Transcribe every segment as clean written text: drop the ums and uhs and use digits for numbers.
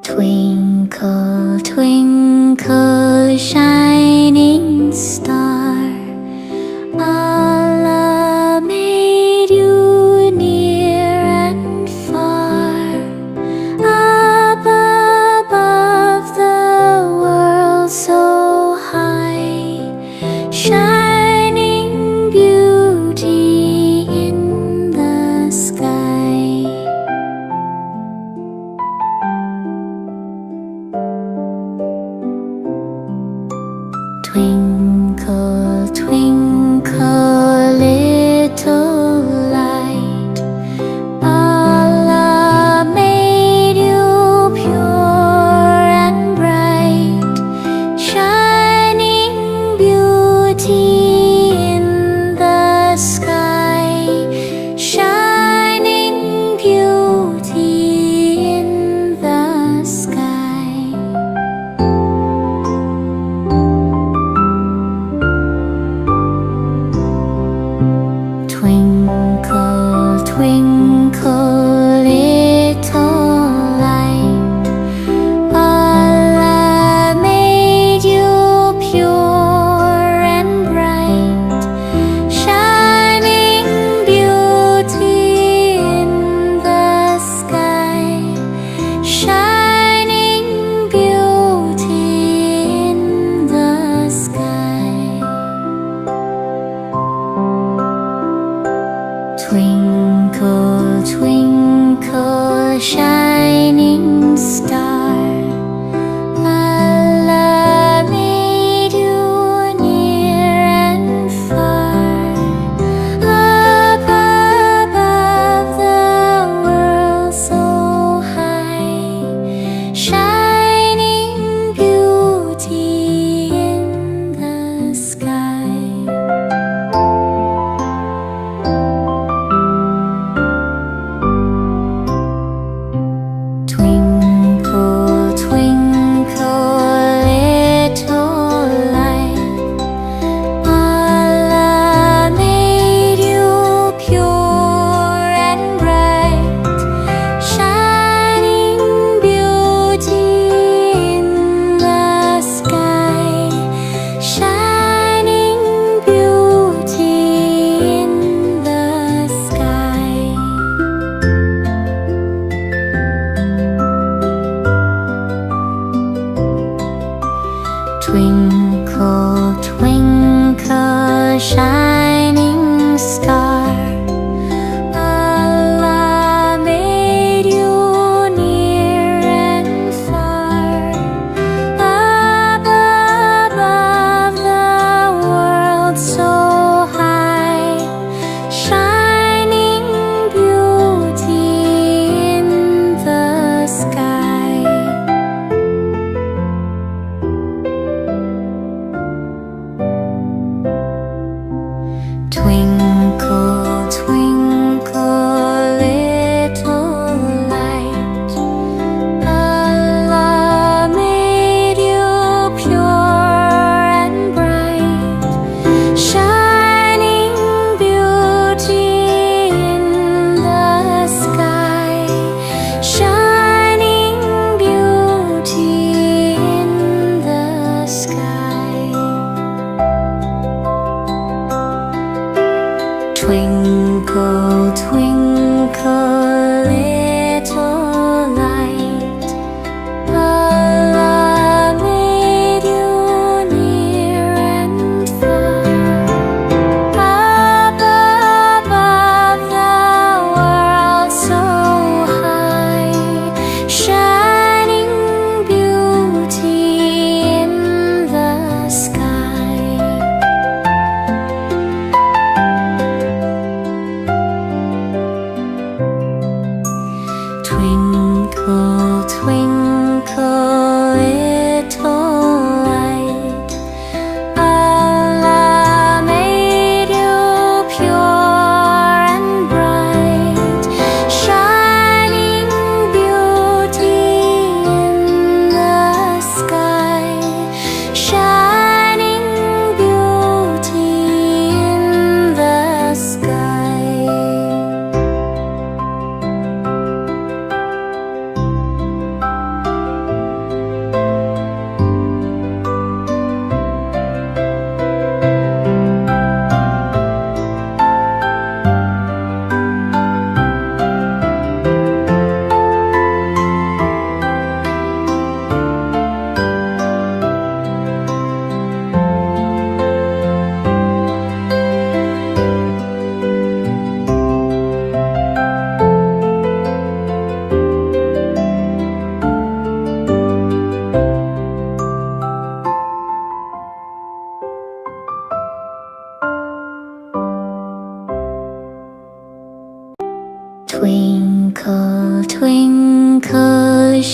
Twinkle, twinkle, shining star, Allah made you near and far. Up above the world so high, shining beauty in the sky. Twinkle, twinkle, little light, Allah made you pure and bright, shining beauty in the sky, shining beauty in the sky. Twinkle, twinkle, little light, Allah made you pure and bright, shining beauty in the sky, shining beauty in the sky. Twinkle, twinkle, shining star, Allah made you near and far. Up above the world so high, shining beauty in the sky. Twinkle, twinkle, little light, Allah made you pure and bright, shining beauty in the sky, shining beauty in the sky.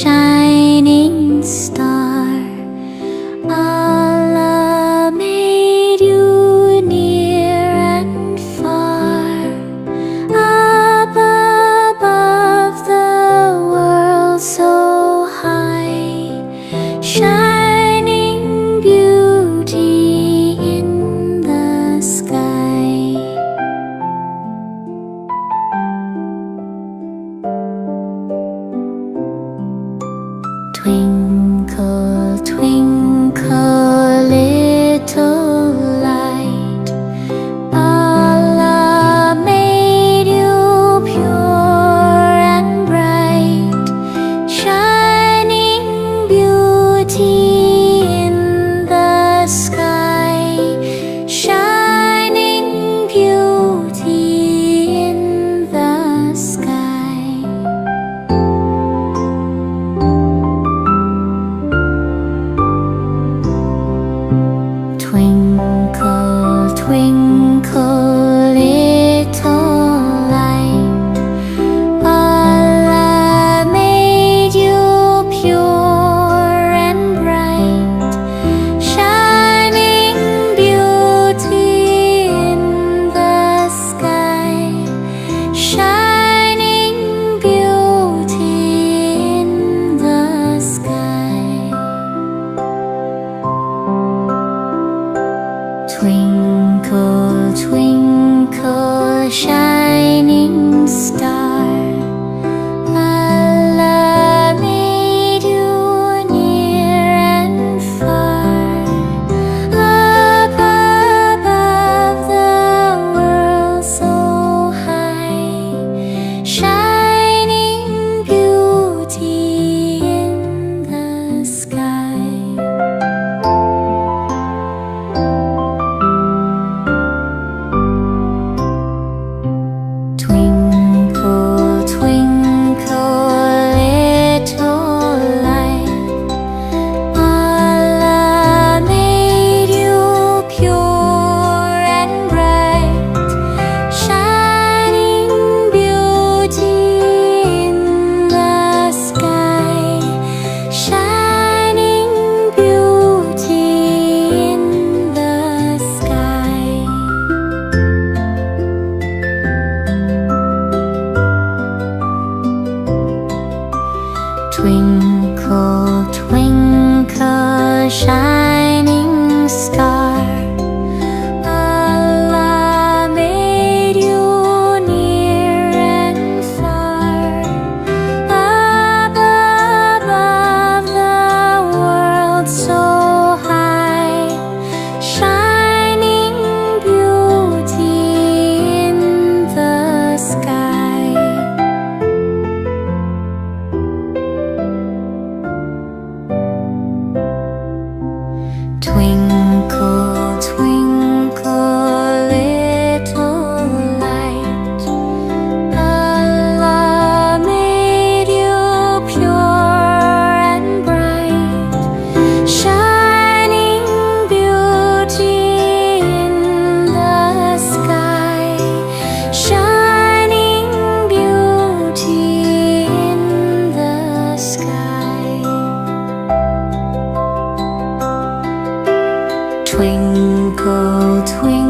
shining star. Allah made you near and far, up above the world so high, shining beauty in the sky. Twinkle, twinkle, little light, Allah made you pure and bright, shining beauty in the sky, shining beauty in the sky. Twinkle, twinkle, little light, Allah made you pure and bright, shining beauty in the sky, shining beauty in the sky. Twinkle, twinkle, shining star, Allah made you near and far, up above the world so high, shining beauty in the sky. Twinkle, twinkle, little light, Allah made you pure and bright, shining beauty in the sky, shining beauty in the sky. Twinkle, twinkle, shining star, Allah made you near and far, up above the world so high, shining beauty in the sky. Twinkle, twinkle, little light, Allah made you pure and bright, shining beauty in the sky, shining beauty in the sky. Twinkle, twinkle.